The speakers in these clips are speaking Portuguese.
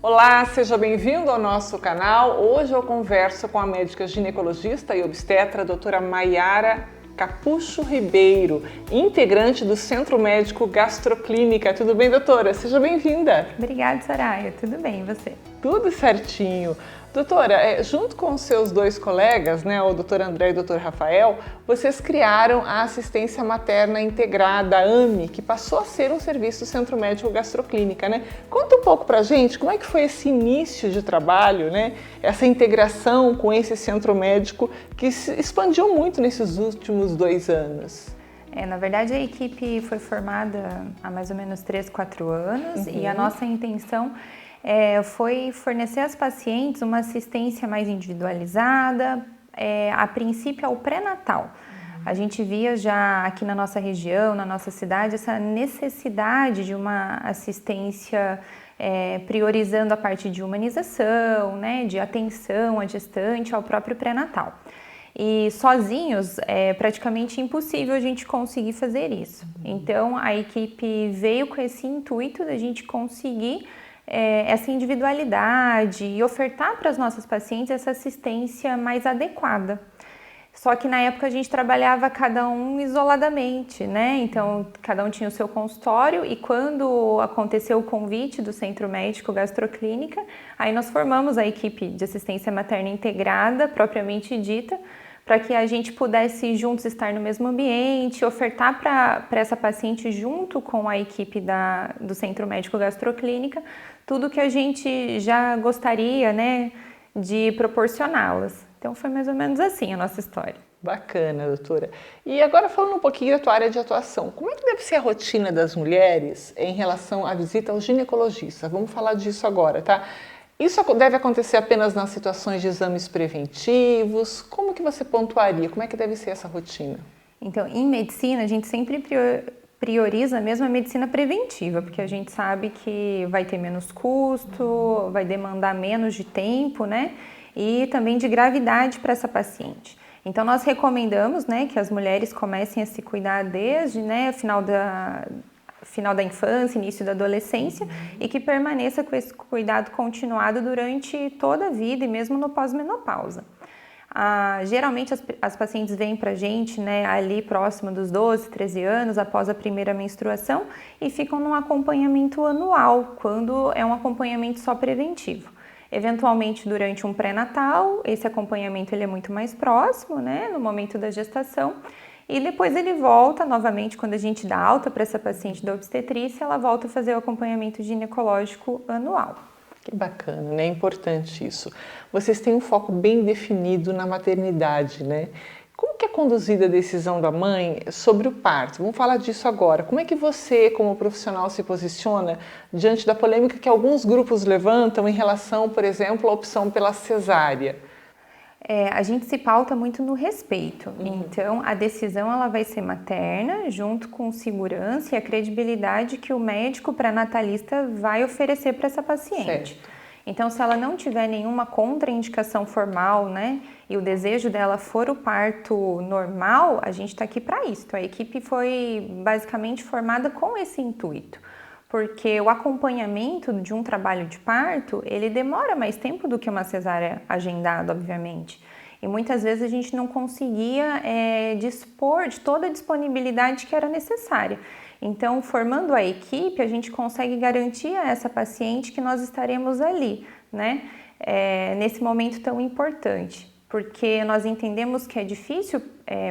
Olá, seja bem-vindo ao nosso canal. Hoje eu converso com a médica ginecologista e obstetra, doutora Maiara Capucho Ribeiro, integrante do Centro Médico Gastroclínica. Tudo bem, doutora? Seja bem-vinda. Obrigada, Soraya. Tudo bem, e você? Tudo certinho. Doutora, junto com os seus dois colegas, né, o doutor André e o doutor Rafael, vocês criaram a Assistência Materna Integrada, AMI, que passou a ser um serviço do Centro Médico Gastroclínica, né? Conta um pouco pra gente como é que foi esse início de trabalho, né? Essa integração com esse centro médico que se expandiu muito nesses últimos 2 anos. Na verdade, a equipe foi formada há mais ou menos 3, 4 anos e a nossa intenção foi fornecer às pacientes uma assistência mais individualizada, a princípio ao pré-natal. A gente via já aqui na nossa região, na nossa cidade, essa necessidade de uma assistência priorizando a parte de humanização, né, de atenção à gestante, ao próprio pré-natal. E sozinhos é praticamente impossível a gente conseguir fazer isso. Então a equipe veio com esse intuito da gente conseguir essa individualidade e ofertar para as nossas pacientes essa assistência mais adequada. Só que na época a gente trabalhava cada um isoladamente, né? Então cada um tinha o seu consultório e quando aconteceu o convite do Centro Médico Gastroclínica, aí nós formamos a equipe de assistência materna integrada, propriamente dita, para que a gente pudesse juntos estar no mesmo ambiente, ofertar para essa paciente junto com a equipe do Centro Médico Gastroclínica tudo que a gente já gostaria, né, de proporcioná-las. Então foi mais ou menos assim a nossa história. Bacana, doutora. E agora falando um pouquinho da tua área de atuação, como é que deve ser a rotina das mulheres em relação à visita ao ginecologista? Vamos falar disso agora, tá? Isso deve acontecer apenas nas situações de exames preventivos? Como que você pontuaria? Como é que deve ser essa rotina? Então, em medicina, a gente sempre prioriza mesmo a medicina preventiva, porque a gente sabe que vai ter menos custo, vai demandar menos de tempo, né? E também de gravidade para essa paciente. Então, nós recomendamos, né, que as mulheres comecem a se cuidar desde, né, final da infância, início da adolescência e que permaneça com esse cuidado continuado durante toda a vida e mesmo no pós-menopausa. Geralmente as pacientes vêm pra gente, né, ali próximo dos 12, 13 anos, após a primeira menstruação e ficam num acompanhamento anual, quando é um acompanhamento só preventivo. Eventualmente, durante um pré-natal, esse acompanhamento ele é muito mais próximo, né, no momento da gestação, e depois ele volta novamente, quando a gente dá alta para essa paciente da obstetrícia, ela volta a fazer o acompanhamento ginecológico anual. Que bacana, né? É importante isso. Vocês têm um foco bem definido na maternidade, né? Como que é conduzida a decisão da mãe sobre o parto? Vamos falar disso agora. Como é que você, como profissional, se posiciona diante da polêmica que alguns grupos levantam em relação, por exemplo, à opção pela cesárea? A gente se pauta muito no respeito, então a decisão ela vai ser materna, junto com segurança e a credibilidade que o médico pré-natalista vai oferecer para essa paciente. Certo. Então, se ela não tiver nenhuma contraindicação formal, né, e o desejo dela for o parto normal, a gente está aqui para isso. A equipe foi basicamente formada com esse intuito. Porque o acompanhamento de um trabalho de parto, ele demora mais tempo do que uma cesárea agendada, obviamente. E muitas vezes a gente não conseguia dispor de toda a disponibilidade que era necessária. Então, formando a equipe, a gente consegue garantir a essa paciente que nós estaremos ali, né? Nesse momento tão importante. Porque nós entendemos que é difícil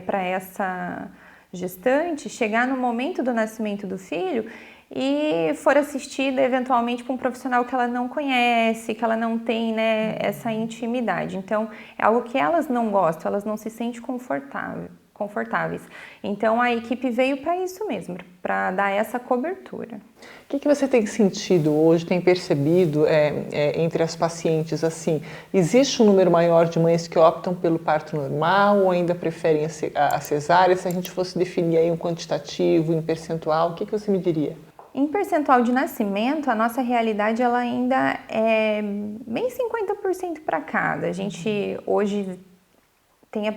para essa gestante chegar no momento do nascimento do filho e for assistida eventualmente por um profissional que ela não conhece, que ela não tem, né, essa intimidade. Então, é algo que elas não gostam, elas não se sentem confortáveis. Então, a equipe veio para isso mesmo, para dar essa cobertura. O que você tem sentido hoje, tem percebido entre as pacientes, assim, existe um número maior de mães que optam pelo parto normal ou ainda preferem a cesárea? Se a gente fosse definir aí um quantitativo, em percentual, o que você me diria? Em percentual de nascimento, a nossa realidade ela ainda é bem 50% para cada. A gente hoje tenha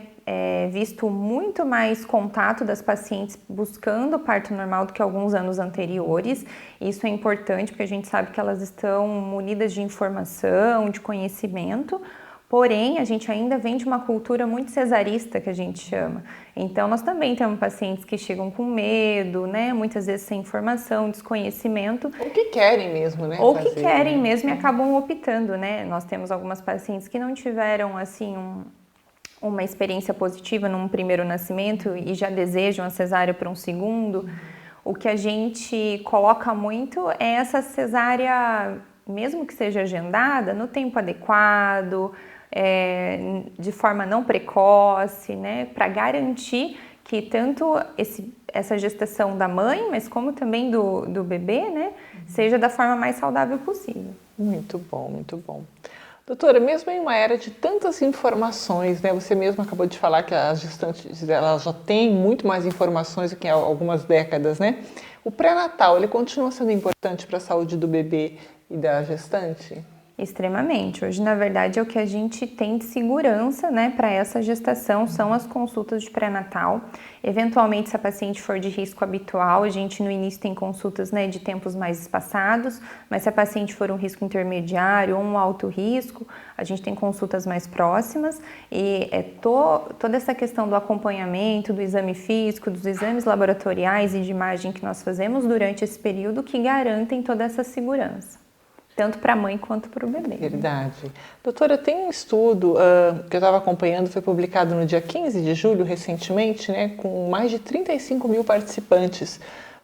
visto muito mais contato das pacientes buscando parto normal do que alguns anos anteriores. Isso é importante porque a gente sabe que elas estão munidas de informação, de conhecimento, porém a gente ainda vem de uma cultura muito cesarista, que a gente chama. Então nós também temos pacientes que chegam com medo, né? Muitas vezes sem informação, desconhecimento. Ou que querem mesmo, né? Ou que querem mesmo e acabam optando, né? Nós temos algumas pacientes que não tiveram, assim, uma experiência positiva num primeiro nascimento e já desejam a cesárea para um segundo. O que a gente coloca muito é essa cesárea, mesmo que seja agendada, no tempo adequado, de forma não precoce, né, para garantir que tanto essa gestação da mãe, mas como também do bebê, né, seja da forma mais saudável possível. Muito bom, muito bom. Doutora, mesmo em uma era de tantas informações, né, você mesma acabou de falar que as gestantes elas já têm muito mais informações do que há algumas décadas, né? O pré-natal, ele continua sendo importante para a saúde do bebê e da gestante? Extremamente. Hoje, na verdade, é o que a gente tem de segurança, né, para essa gestação, são as consultas de pré-natal. Eventualmente, se a paciente for de risco habitual, a gente no início tem consultas, né, de tempos mais espaçados, mas se a paciente for um risco intermediário ou um alto risco, a gente tem consultas mais próximas e toda essa questão do acompanhamento, do exame físico, dos exames laboratoriais e de imagem que nós fazemos durante esse período que garantem toda essa segurança. Tanto para a mãe quanto para o bebê. Verdade. Doutora, tem um estudo que eu estava acompanhando, foi publicado no dia 15 de julho, recentemente, né, com mais de 35 mil participantes.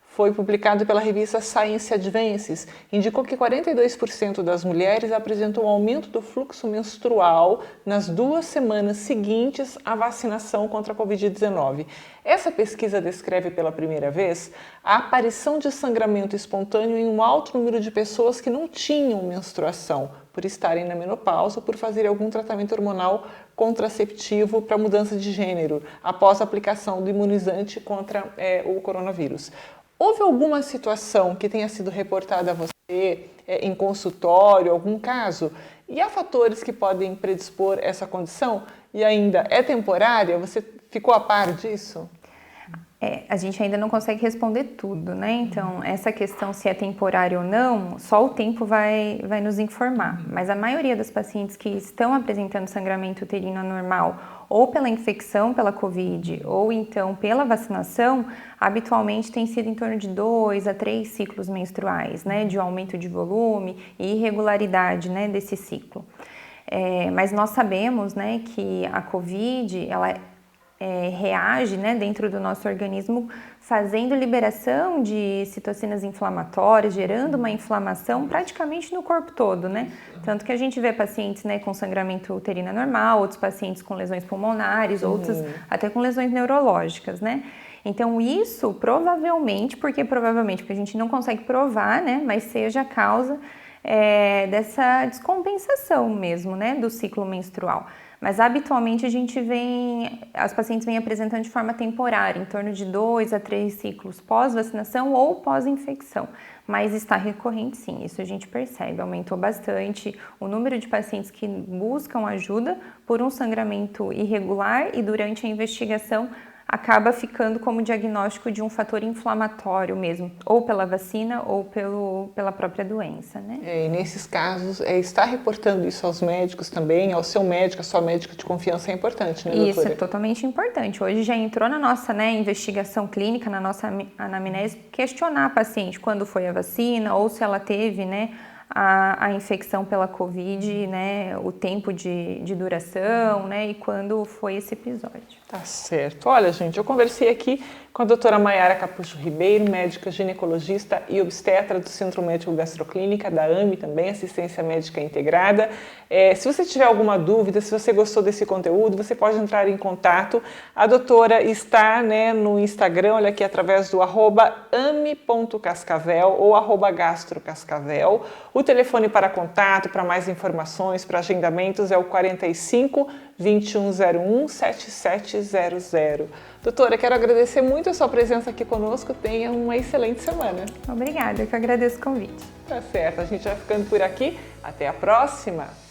Foi publicado pela revista Science Advances. Indicou que 42% das mulheres apresentou um aumento do fluxo menstrual nas 2 semanas seguintes à vacinação contra a Covid-19. Essa pesquisa descreve pela primeira vez a aparição de sangramento espontâneo em um alto número de pessoas que não tinham menstruação, por estarem na menopausa ou por fazerem algum tratamento hormonal contraceptivo para mudança de gênero, após a aplicação do imunizante contra o coronavírus. Houve alguma situação que tenha sido reportada a você em consultório, algum caso? E há fatores que podem predispor essa condição? E ainda, é temporária? Você ficou a par disso? A gente ainda não consegue responder tudo, né? Então, essa questão se é temporária ou não, só o tempo vai nos informar. Mas a maioria das pacientes que estão apresentando sangramento uterino anormal, ou pela infecção pela Covid, ou então pela vacinação, habitualmente tem sido em torno de 2 a 3 ciclos menstruais, né? De aumento de volume e irregularidade, né, desse ciclo. Mas nós sabemos, né, que a Covid, ela reage, né, dentro do nosso organismo, fazendo liberação de citocinas inflamatórias, gerando uma inflamação praticamente no corpo todo, né? Tanto que a gente vê pacientes, né, com sangramento uterino anormal, outros pacientes com lesões pulmonares, outros até com lesões neurológicas, né? Então isso provavelmente, porque a gente não consegue provar, né, mas seja a causa dessa descompensação mesmo, né, do ciclo menstrual. Mas habitualmente as pacientes vêm apresentando de forma temporária, em torno de 2 a 3 ciclos pós-vacinação ou pós-infecção. Mas está recorrente sim, isso a gente percebe, aumentou bastante o número de pacientes que buscam ajuda por um sangramento irregular e durante a investigação acaba ficando como diagnóstico de um fator inflamatório mesmo, ou pela vacina ou pela própria doença, né? E nesses casos, estar reportando isso aos médicos também, ao seu médico, a sua médica de confiança é importante, né, doutora? Isso é totalmente importante. Hoje já entrou na nossa, né, investigação clínica, na nossa anamnese, questionar a paciente quando foi a vacina ou se ela teve, né, a infecção pela Covid, né, o tempo de duração, né, e quando foi esse episódio. Tá certo. Olha, gente, eu conversei aqui com a doutora Maiara Capucho Ribeiro, médica ginecologista e obstetra do Centro Médico Gastroclínica, da AME também, Assistência Médica Integrada. Se você tiver alguma dúvida, se você gostou desse conteúdo, você pode entrar em contato. A doutora está, né, no Instagram, olha aqui, através do @ame.cascavel ou @gastrocascavel. O telefone para contato, para mais informações, para agendamentos é o 45 2101 7700. Doutora, quero agradecer muito a sua presença aqui conosco. Tenha uma excelente semana. Obrigada, eu que agradeço o convite. Tá certo, a gente vai ficando por aqui. Até a próxima!